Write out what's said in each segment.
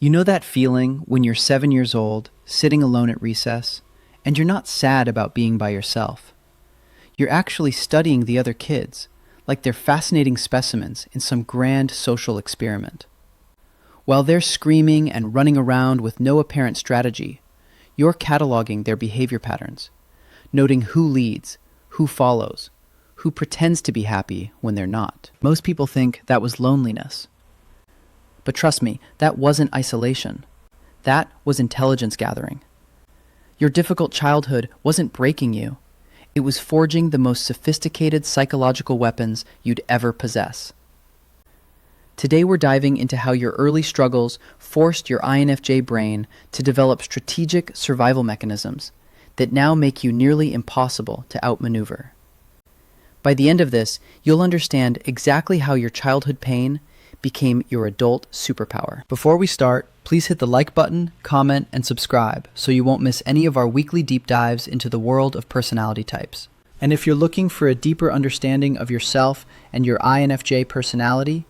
You know that feeling when you're 7 years old, sitting alone at recess, and you're not sad about being by yourself. You're actually studying the other kids, like they're fascinating specimens in some grand social experiment. While they're screaming and running around with no apparent strategy, you're cataloging their behavior patterns, noting who leads, who follows, who pretends to be happy when they're not. Most people think that was loneliness. But trust me, that wasn't isolation. That was intelligence gathering. Your difficult childhood wasn't breaking you. It was forging the most sophisticated psychological weapons you'd ever possess. Today we're diving into how your early struggles forced your INFJ brain to develop strategic survival mechanisms that now make you nearly impossible to outmaneuver. By the end of this, you'll understand exactly how your childhood pain became your adult superpower. Before we start, please hit the like button, comment, and subscribe so you won't miss any of our weekly deep dives into the world of personality types. And if you're looking for a deeper understanding of yourself and your INFJ personality,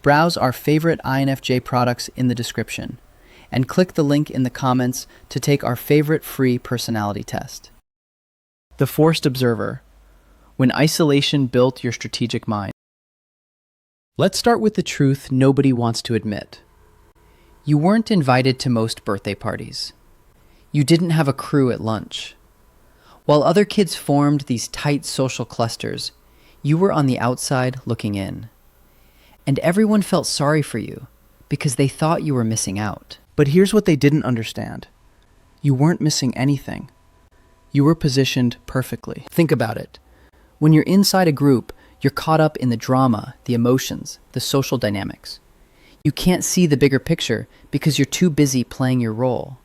browse our favorite INFJ products in the description and click the link in the comments to take our favorite free personality test. The Forced Observer: When Isolation Built Your Strategic Mind. Let's start with the truth nobody wants to admit. You weren't invited to most birthday parties. You didn't have a crew at lunch. While other kids formed these tight social clusters, you were on the outside looking in. And everyone felt sorry for you because they thought you were missing out. But here's what they didn't understand. You weren't missing anything. You were positioned perfectly. Think about it. When you're inside a group, you're caught up in the drama, the emotions, the social dynamics. You can't see the bigger picture because you're too busy playing your role.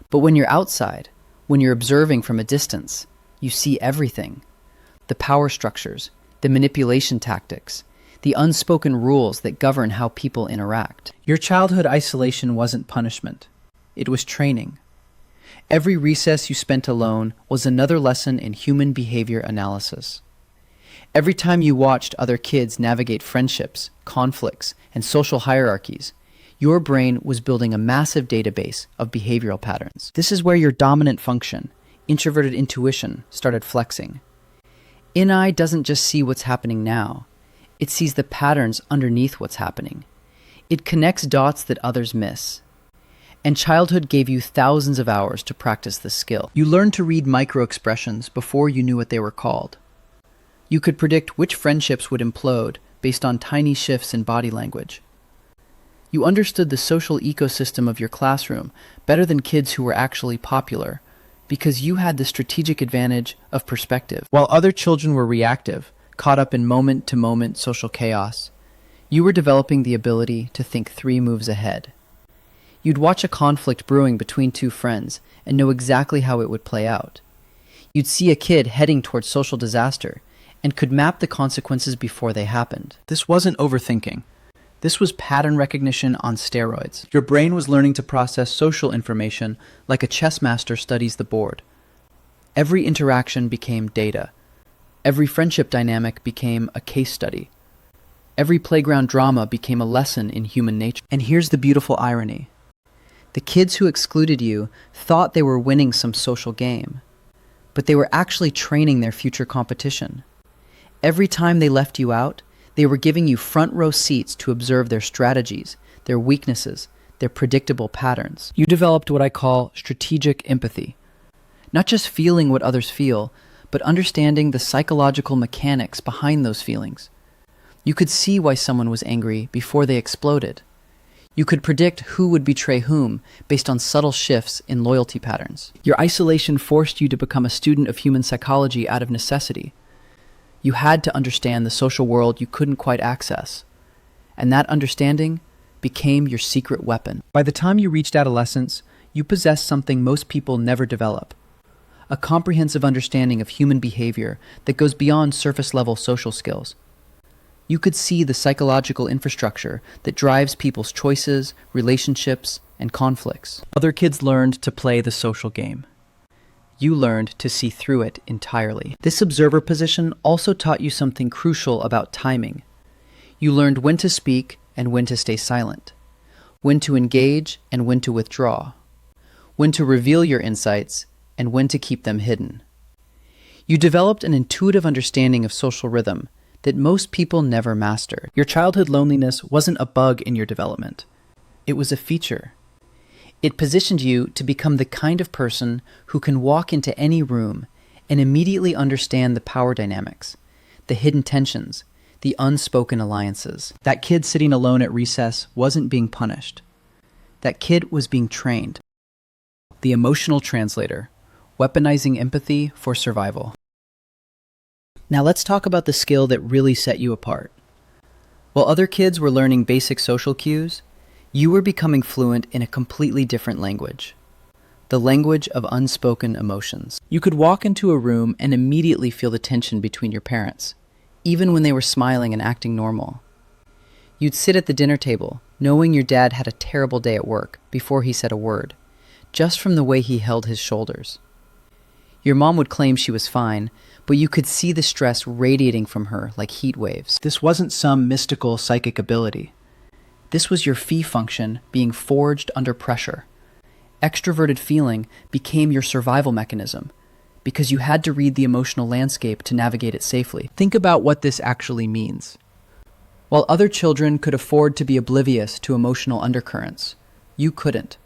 But when you're outside, when you're observing from a distance, you see everything. The power structures, the manipulation tactics, the unspoken rules that govern how people interact. Your childhood isolation wasn't punishment. It was training. Every recess you spent alone was another lesson in human behavior analysis. Every time you watched other kids navigate friendships, conflicts, and social hierarchies, your brain was building a massive database of behavioral patterns. This is where your dominant function, introverted intuition, started flexing. INI doesn't just see what's happening now. It sees the patterns underneath what's happening. It connects dots that others miss. And childhood gave you thousands of hours to practice this skill. You learned to read micro-expressions before you knew what they were called. You could predict which friendships would implode based on tiny shifts in body language. You understood the social ecosystem of your classroom better than kids who were actually popular because you had the strategic advantage of perspective. While other children were reactive, caught up in moment-to-moment social chaos, you were developing the ability to think 3 moves ahead. You'd watch a conflict brewing between 2 friends and know exactly how it would play out. You'd see a kid heading towards social disaster and could map the consequences before they happened. This wasn't overthinking. This was pattern recognition on steroids. Your brain was learning to process social information like a chess master studies the board. Every interaction became data. Every friendship dynamic became a case study. Every playground drama became a lesson in human nature. And here's the beautiful irony. The kids who excluded you thought they were winning some social game, but they were actually training their future competition. Every time they left you out, they were giving you front row seats to observe their strategies, their weaknesses, their predictable patterns. You developed what I call strategic empathy. Not just feeling what others feel, but understanding the psychological mechanics behind those feelings. You could see why someone was angry before they exploded. You could predict who would betray whom based on subtle shifts in loyalty patterns. Your isolation forced you to become a student of human psychology out of necessity. You had to understand the social world you couldn't quite access. And that understanding became your secret weapon. By the time you reached adolescence, you possessed something most people never develop: a comprehensive understanding of human behavior that goes beyond surface-level social skills. You could see the psychological infrastructure that drives people's choices, relationships, and conflicts. Other kids learned to play the social game. You learned to see through it entirely. This observer position also taught you something crucial about timing. You learned when to speak and when to stay silent, when to engage and when to withdraw, when to reveal your insights and when to keep them hidden. You developed an intuitive understanding of social rhythm that most people never master. Your childhood loneliness wasn't a bug in your development. It was a feature. It positioned you to become the kind of person who can walk into any room and immediately understand the power dynamics, the hidden tensions, the unspoken alliances. That kid sitting alone at recess wasn't being punished. That kid was being trained. The emotional translator, weaponizing empathy for survival. Now let's talk about the skill that really set you apart. While other kids were learning basic social cues, you were becoming fluent in a completely different language. The language of unspoken emotions. You could walk into a room and immediately feel the tension between your parents, even when they were smiling and acting normal. You'd sit at the dinner table, knowing your dad had a terrible day at work before he said a word, just from the way he held his shoulders. Your mom would claim she was fine, but you could see the stress radiating from her like heat waves. This wasn't some mystical psychic ability. This was your phi function being forged under pressure. Extroverted feeling became your survival mechanism because you had to read the emotional landscape to navigate it safely. Think about what this actually means. While other children could afford to be oblivious to emotional undercurrents, you couldn't.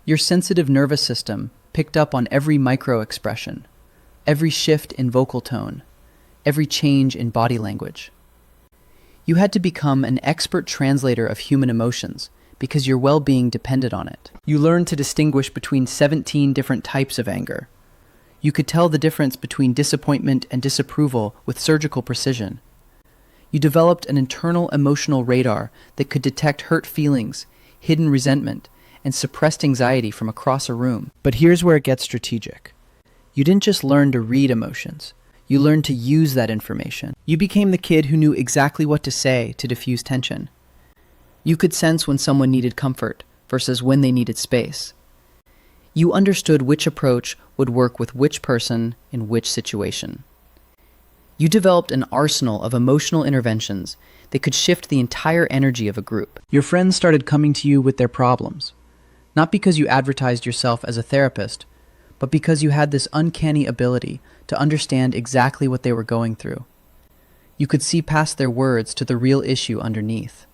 Your sensitive nervous system picked up on every micro-expression, every shift in vocal tone, every change in body language. You had to become an expert translator of human emotions because your well-being depended on it. You learned to distinguish between 17 different types of anger. You could tell the difference between disappointment and disapproval with surgical precision. You developed an internal emotional radar that could detect hurt feelings, hidden resentment, and suppressed anxiety from across a room. But here's where it gets strategic. You didn't just learn to read emotions. You learned to use that information. You became the kid who knew exactly what to say to diffuse tension. You could sense when someone needed comfort versus when they needed space. You understood which approach would work with which person in which situation. You developed an arsenal of emotional interventions that could shift the entire energy of a group. Your friends started coming to you with their problems, not because you advertised yourself as a therapist, but because you had this uncanny ability to understand exactly what they were going through. You could see past their words to the real issue underneath.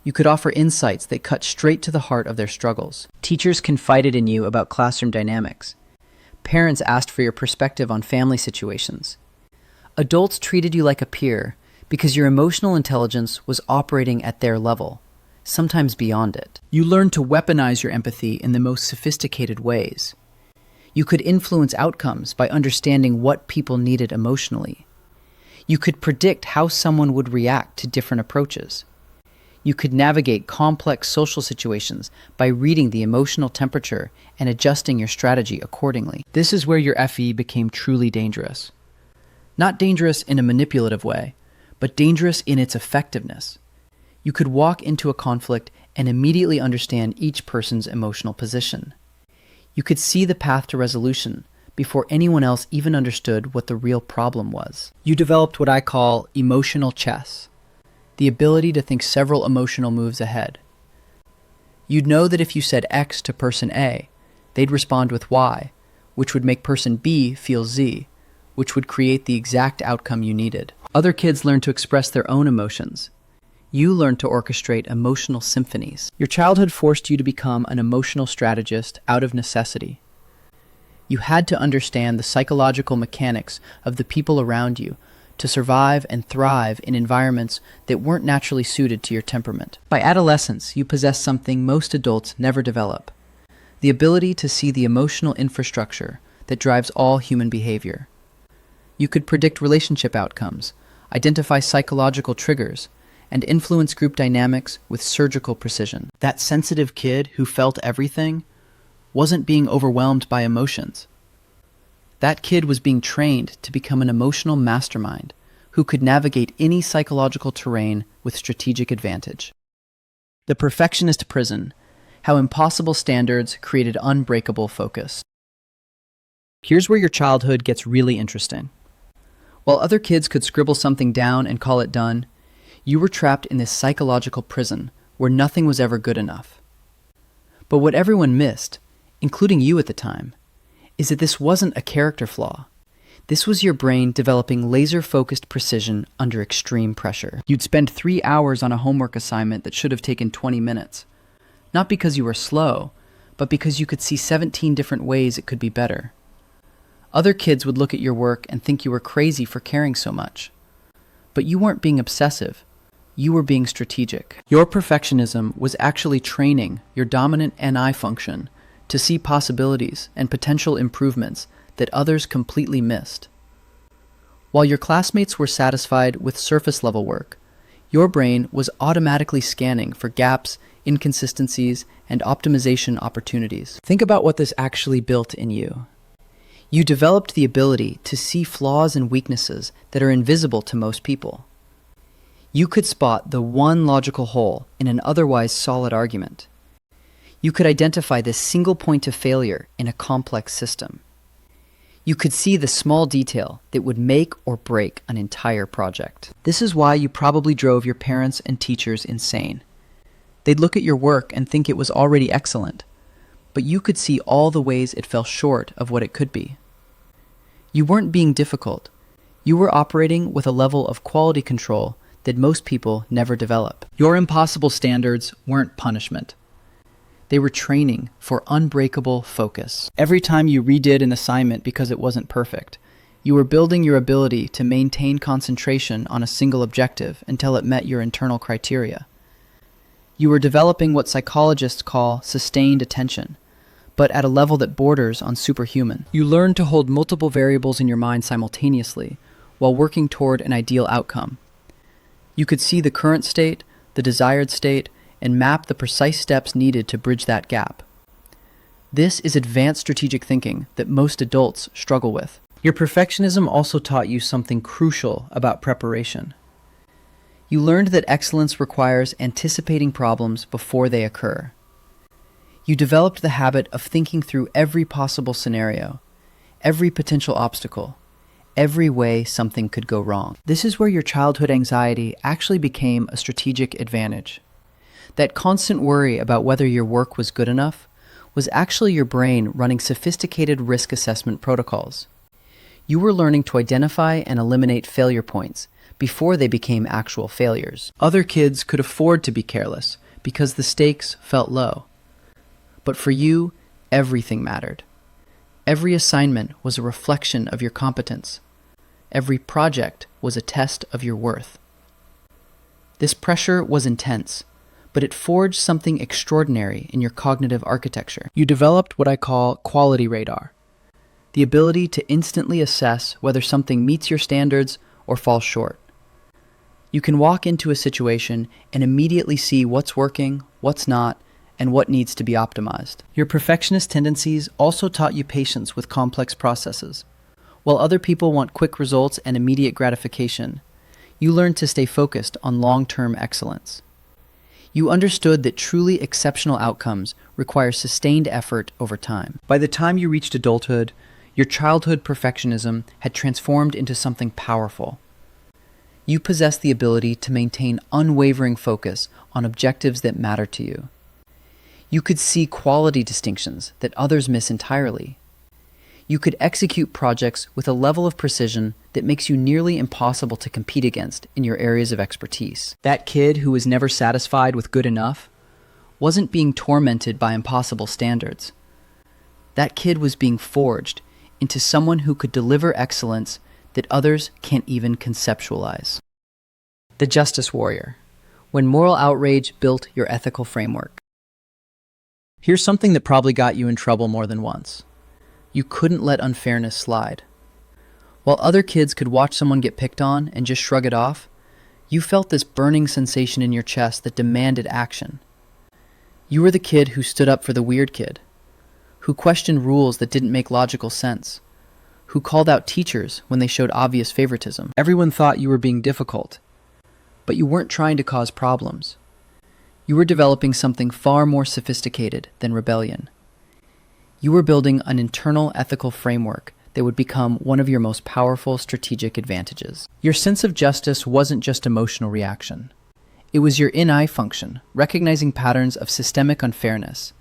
You could offer insights that cut straight to the heart of their struggles. Teachers confided in you about classroom dynamics. Parents asked for your perspective on family situations. Adults treated you like a peer because your emotional intelligence was operating at their level, sometimes beyond it. You learned to weaponize your empathy in the most sophisticated ways. You could influence outcomes by understanding what people needed emotionally. You could predict how someone would react to different approaches. You could navigate complex social situations by reading the emotional temperature and adjusting your strategy accordingly. This is where your FE became truly dangerous. Not dangerous in a manipulative way, but dangerous in its effectiveness. You could walk into a conflict and immediately understand each person's emotional position. You could see the path to resolution before anyone else even understood what the real problem was. You developed what I call emotional chess, the ability to think several emotional moves ahead. You'd know that if you said X to person A, they'd respond with Y, which would make person B feel Z, which would create the exact outcome you needed. Other kids learned to express their own emotions. You learned to orchestrate emotional symphonies. Your childhood forced you to become an emotional strategist out of necessity. You had to understand the psychological mechanics of the people around you to survive and thrive in environments that weren't naturally suited to your temperament. By adolescence, you possess something most adults never develop: the ability to see the emotional infrastructure that drives all human behavior. You could predict relationship outcomes, identify psychological triggers, and influence group dynamics with surgical precision. That sensitive kid who felt everything wasn't being overwhelmed by emotions. That kid was being trained to become an emotional mastermind who could navigate any psychological terrain with strategic advantage. The perfectionist prison: how impossible standards created unbreakable focus. Here's where your childhood gets really interesting. While other kids could scribble something down and call it done, you were trapped in this psychological prison where nothing was ever good enough. But what everyone missed, including you at the time, is that this wasn't a character flaw. This was your brain developing laser-focused precision under extreme pressure. You'd spend 3 hours on a homework assignment that should have taken 20 minutes. Not because you were slow, but because you could see 17 different ways it could be better. Other kids would look at your work and think you were crazy for caring so much. But you weren't being obsessive. You were being strategic. Your perfectionism was actually training your dominant NI function to see possibilities and potential improvements that others completely missed. While your classmates were satisfied with surface-level work, your brain was automatically scanning for gaps, inconsistencies, and optimization opportunities. Think about what this actually built in you. You developed the ability to see flaws and weaknesses that are invisible to most people. You could spot the one logical hole in an otherwise solid argument. You could identify this single point of failure in a complex system. You could see the small detail that would make or break an entire project. This is why you probably drove your parents and teachers insane. They'd look at your work and think it was already excellent, but you could see all the ways it fell short of what it could be. You weren't being difficult. You were operating with a level of quality control that most people never develop. Your impossible standards weren't punishment. They were training for unbreakable focus. Every time you redid an assignment because it wasn't perfect, you were building your ability to maintain concentration on a single objective until it met your internal criteria. You were developing what psychologists call sustained attention, but at a level that borders on superhuman. You learned to hold multiple variables in your mind simultaneously while working toward an ideal outcome. You could see the current state, the desired state, and map the precise steps needed to bridge that gap. This is advanced strategic thinking that most adults struggle with. Your perfectionism also taught you something crucial about preparation. You learned that excellence requires anticipating problems before they occur. You developed the habit of thinking through every possible scenario, every potential obstacle, every way something could go wrong. This is where your childhood anxiety actually became a strategic advantage. That constant worry about whether your work was good enough was actually your brain running sophisticated risk assessment protocols. You were learning to identify and eliminate failure points before they became actual failures. Other kids could afford to be careless because the stakes felt low. But for you, everything mattered. Every assignment was a reflection of your competence. Every project was a test of your worth. This pressure was intense, but it forged something extraordinary in your cognitive architecture. You developed what I call quality radar, the ability to instantly assess whether something meets your standards or falls short. You can walk into a situation and immediately see what's working, what's not, and what needs to be optimized. Your perfectionist tendencies also taught you patience with complex processes. While other people want quick results and immediate gratification, you learned to stay focused on long-term excellence. You understood that truly exceptional outcomes require sustained effort over time. By the time you reached adulthood, your childhood perfectionism had transformed into something powerful. You possessed the ability to maintain unwavering focus on objectives that matter to you. You could see quality distinctions that others miss entirely. You could execute projects with a level of precision that makes you nearly impossible to compete against in your areas of expertise. That kid who was never satisfied with good enough wasn't being tormented by impossible standards. That kid was being forged into someone who could deliver excellence that others can't even conceptualize. The Justice Warrior, when moral outrage built your ethical framework. Here's something that probably got you in trouble more than once. You couldn't let unfairness slide. While other kids could watch someone get picked on and just shrug it off, you felt this burning sensation in your chest that demanded action. You were the kid who stood up for the weird kid, who questioned rules that didn't make logical sense, who called out teachers when they showed obvious favoritism. Everyone thought you were being difficult, but you weren't trying to cause problems. You were developing something far more sophisticated than rebellion. You were building an internal ethical framework that would become one of your most powerful strategic advantages. Your sense of justice wasn't just emotional reaction. It was your NI function, recognizing patterns of systemic unfairness,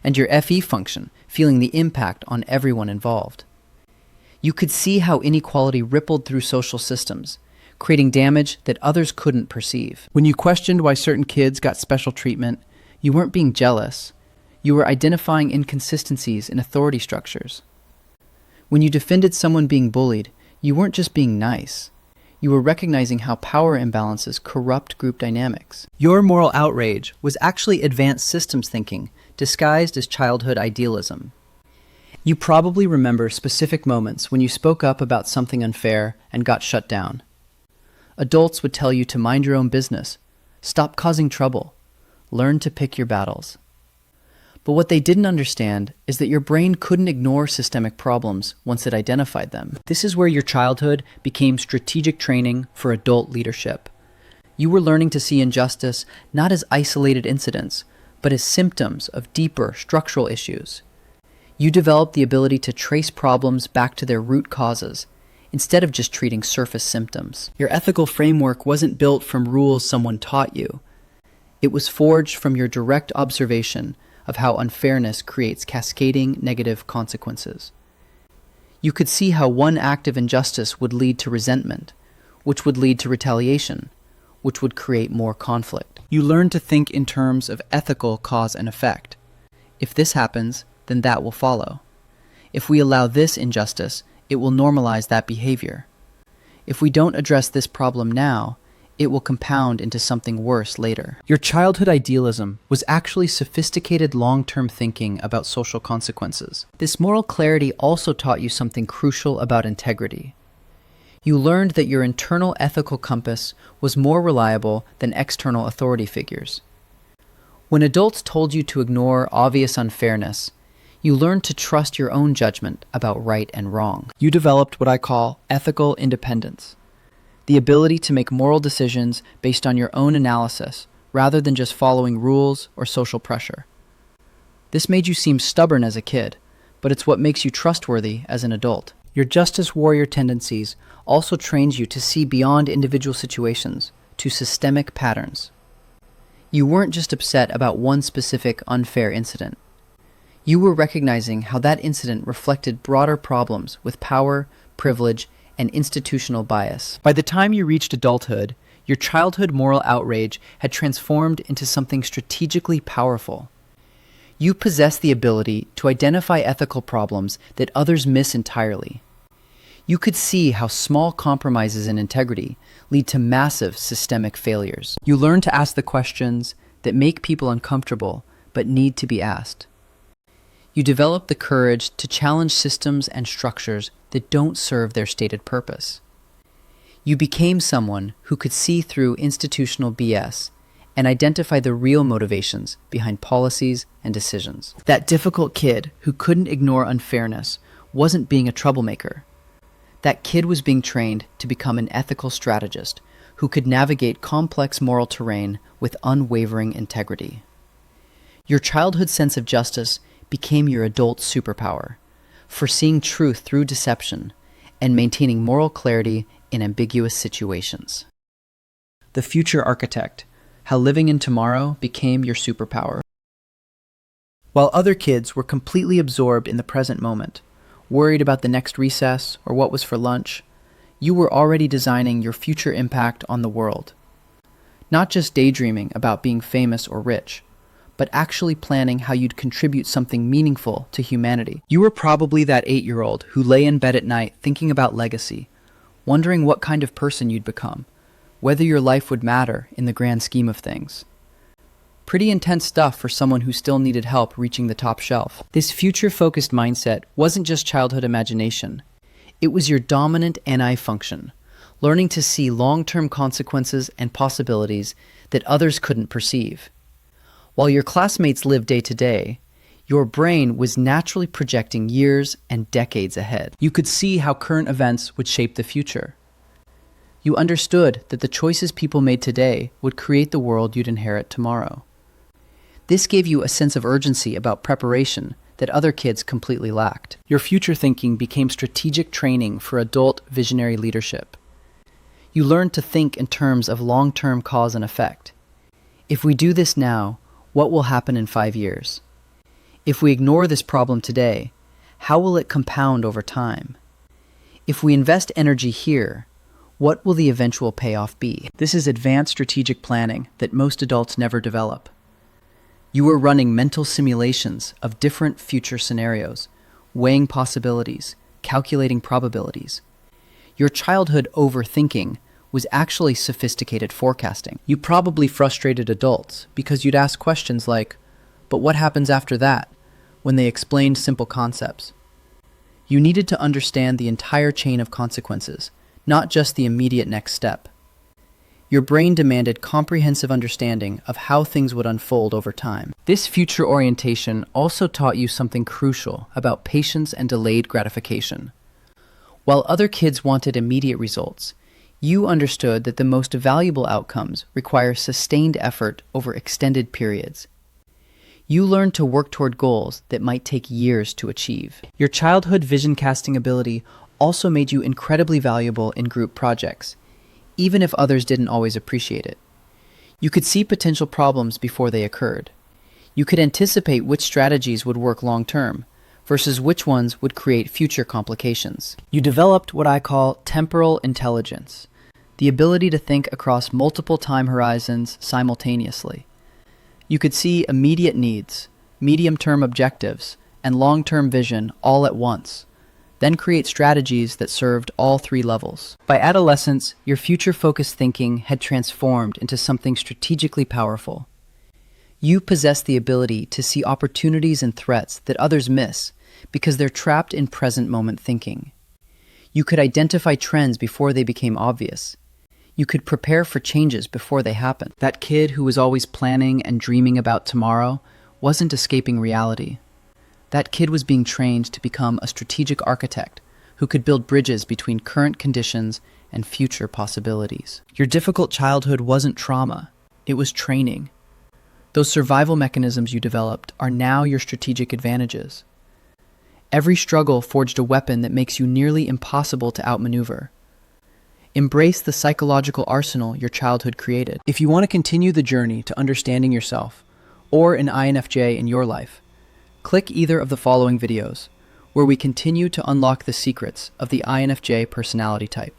and your FE function, feeling the impact on everyone involved. You could see how inequality rippled through social systems, creating damage that others couldn't perceive. When you questioned why certain kids got special treatment, you weren't being jealous. You were identifying inconsistencies in authority structures. When you defended someone being bullied, you weren't just being nice. You were recognizing how power imbalances corrupt group dynamics. Your moral outrage was actually advanced systems thinking, disguised as childhood idealism. You probably remember specific moments when you spoke up about something unfair and got shut down. Adults would tell you to mind your own business, stop causing trouble, learn to pick your battles. But what they didn't understand is that your brain couldn't ignore systemic problems once it identified them. This is where your childhood became strategic training for adult leadership. You were learning to see injustice not as isolated incidents, but as symptoms of deeper structural issues. You developed the ability to trace problems back to their root causes, instead of just treating surface symptoms. Your ethical framework wasn't built from rules someone taught you. It was forged from your direct observation of how unfairness creates cascading negative consequences. You could see how one act of injustice would lead to resentment, which would lead to retaliation, which would create more conflict. You learned to think in terms of ethical cause and effect. If this happens, then that will follow. If we allow this injustice, it will normalize that behavior. If we don't address this problem now, it will compound into something worse later. Your childhood idealism was actually sophisticated long-term thinking about social consequences. This moral clarity also taught you something crucial about integrity. You learned that your internal ethical compass was more reliable than external authority figures. When adults told you to ignore obvious unfairness, you learned to trust your own judgment about right and wrong. You developed what I call ethical independence. The ability to make moral decisions based on your own analysis rather than just following rules or social pressure. This made you seem stubborn as a kid, but it's what makes you trustworthy as an adult. Your justice warrior tendencies also trains you to see beyond individual situations to systemic patterns. You weren't just upset about one specific unfair incident. You were recognizing how that incident reflected broader problems with power, privilege, and institutional bias. By the time you reached adulthood, your childhood moral outrage had transformed into something strategically powerful. You possess the ability to identify ethical problems that others miss entirely. You could see how small compromises in integrity lead to massive systemic failures. You learn to ask the questions that make people uncomfortable but need to be asked. You develop the courage to challenge systems and structures that don't serve their stated purpose. You became someone who could see through institutional BS and identify the real motivations behind policies and decisions. That difficult kid who couldn't ignore unfairness wasn't being a troublemaker. That kid was being trained to become an ethical strategist who could navigate complex moral terrain with unwavering integrity. Your childhood sense of justice became your adult superpower, foreseeing truth through deception and maintaining moral clarity in ambiguous situations. The future architect, how living in tomorrow became your superpower. While other kids were completely absorbed in the present moment, worried about the next recess or what was for lunch, you were already designing your future impact on the world. Not just daydreaming about being famous or rich, but actually planning how you'd contribute something meaningful to humanity. You were probably that 8-year-old who lay in bed at night thinking about legacy, wondering what kind of person you'd become, whether your life would matter in the grand scheme of things. Pretty intense stuff for someone who still needed help reaching the top shelf. This future-focused mindset wasn't just childhood imagination. It was your dominant NI function, learning to see long-term consequences and possibilities that others couldn't perceive. While your classmates lived day to day, your brain was naturally projecting years and decades ahead. You could see how current events would shape the future. You understood that the choices people made today would create the world you'd inherit tomorrow. This gave you a sense of urgency about preparation that other kids completely lacked. Your future thinking became strategic training for adult visionary leadership. You learned to think in terms of long-term cause and effect. If we do this now, what will happen in 5 years? If we ignore this problem today, how will it compound over time? If we invest energy here, what will the eventual payoff be? This is advanced strategic planning that most adults never develop. You are running mental simulations of different future scenarios, weighing possibilities, calculating probabilities. Your childhood overthinking was actually sophisticated forecasting. You probably frustrated adults because you'd ask questions like, "But what happens after that?" when they explained simple concepts. You needed to understand the entire chain of consequences, not just the immediate next step. Your brain demanded comprehensive understanding of how things would unfold over time. This future orientation also taught you something crucial about patience and delayed gratification. While other kids wanted immediate results, you understood that the most valuable outcomes require sustained effort over extended periods. You learned to work toward goals that might take years to achieve. Your childhood vision casting ability also made you incredibly valuable in group projects, even if others didn't always appreciate it. You could see potential problems before they occurred. You could anticipate which strategies would work long-term versus which ones would create future complications. You developed what I call temporal intelligence, the ability to think across multiple time horizons simultaneously. You could see immediate needs, medium-term objectives, and long-term vision all at once, then create strategies that served all three levels. By adolescence, your future-focused thinking had transformed into something strategically powerful. You possess the ability to see opportunities and threats that others miss because they're trapped in present moment thinking. You could identify trends before they became obvious. You could prepare for changes before they happen. That kid who was always planning and dreaming about tomorrow wasn't escaping reality. That kid was being trained to become a strategic architect who could build bridges between current conditions and future possibilities. Your difficult childhood wasn't trauma, it was training. Those survival mechanisms you developed are now your strategic advantages. Every struggle forged a weapon that makes you nearly impossible to outmaneuver. Embrace the psychological arsenal your childhood created. If you want to continue the journey to understanding yourself, or an INFJ in your life, click either of the following videos, where we continue to unlock the secrets of the INFJ personality type.